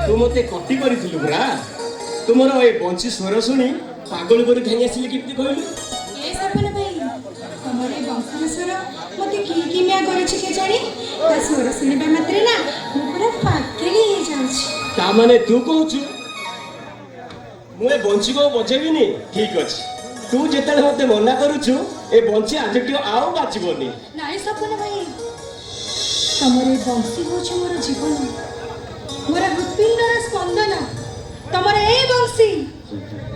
तू मत कटी करा तुम ये बंशी स्वर शुणी पागल कर धाई आसिली किमती कहलु ए सपन भाई तमरे बंशी स्वर मते की किमिया करछि के जानी ता स्वर सुनिबा मात्रे ना मु पूरा पागली हे जाउछि ता माने तू कहछु मुए बंशी को बजेबिनी ठीक अछि तू जेतले मते मना करूछु ए बंशी आजटियो आउ बाचिबोनी नाई सपन भाई तमरे बंशी होछि मोर जीवन मोर हृत्पिंडर स्पंदन तमरे ए बंशी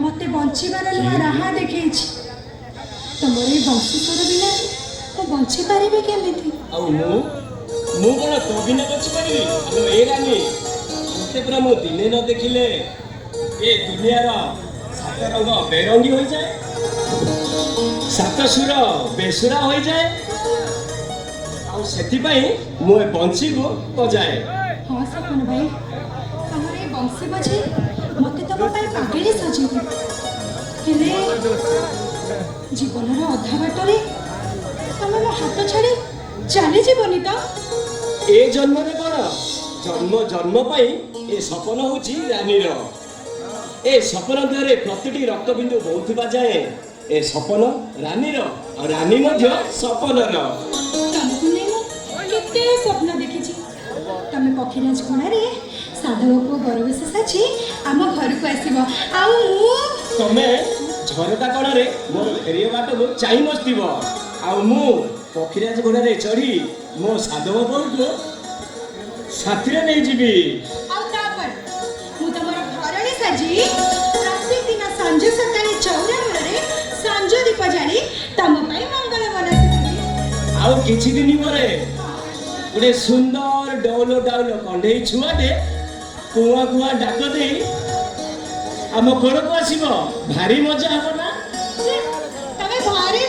मते बंचिबार नुआ राहा देखैछि तमरे बंशी स्वर बिना तो बंची पारिबे केमिति आउ मु कोन तो बिना बची पारिबी आलो ए रानी मते पूरा मो दिने न देखिले ए दुनियार सात रंग बेरंगी हो जाए सात सुर बेसुरा हो जाए आउ सेति पई मो बंशी को बजाए हां सपन भाई तमरे बंशी बजे मते तम पाई पागली सजेबे हेले जीवनर अधा बाटरे तमे मो हाथ छाड़ी चली जीवनी तो ए जन्म रे कोन जन्म जन्म पई ए सपन होची रानीर ए सपन द्वारे प्रतिटी रक्तबिंदु बहुथिबा जाए ए सपन रानीर और रानी मध्य सपनर तमको नै मो केते स्वप्न देखिछि तमे पखीराज कोणारे साधव को गरवेश साची आम घर को आसीबो आउ मु तमे झरका कणारे मोर फेरिया बाट को चाहि बसतिबो आउ मु पखीराज घोड़ारे चढ़ी मो साधव बोल को साथीरे नै जीवी आउ तापर मु तमर घरणी साजी प्रत्येक दिन संजय सकाळे चौरा घरे संजय दीप जाली तम पई मंगल मनसिबी आउ किछि दिन परे गोटे सुंदर डौलो डाउलो कंढेई छुआटे कुआ कुआ डाक दे आम घर को आसीबो भारी मजा हबो ना तमे भारी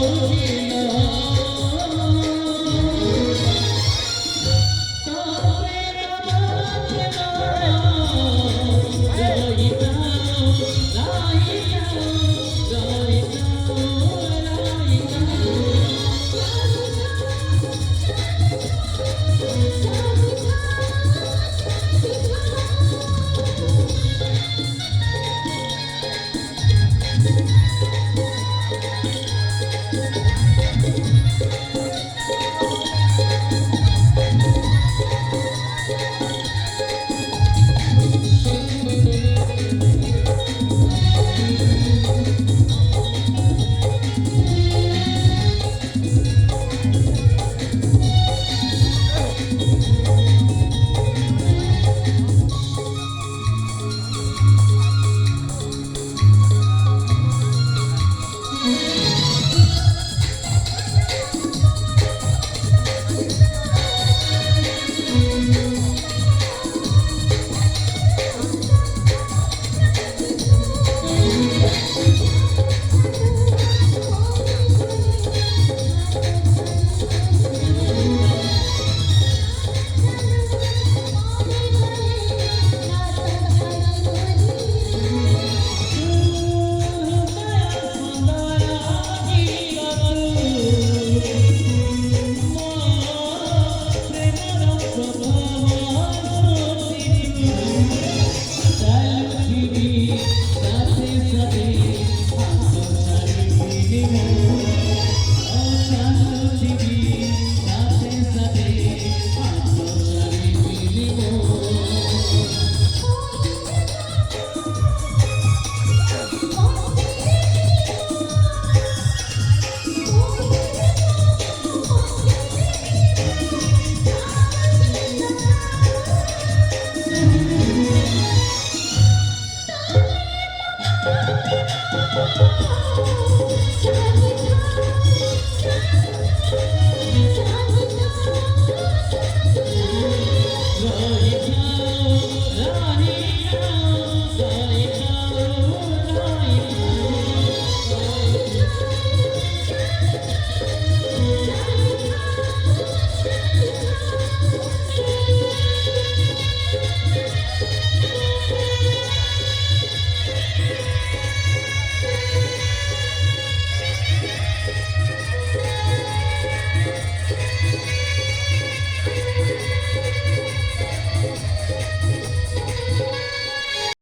Oh,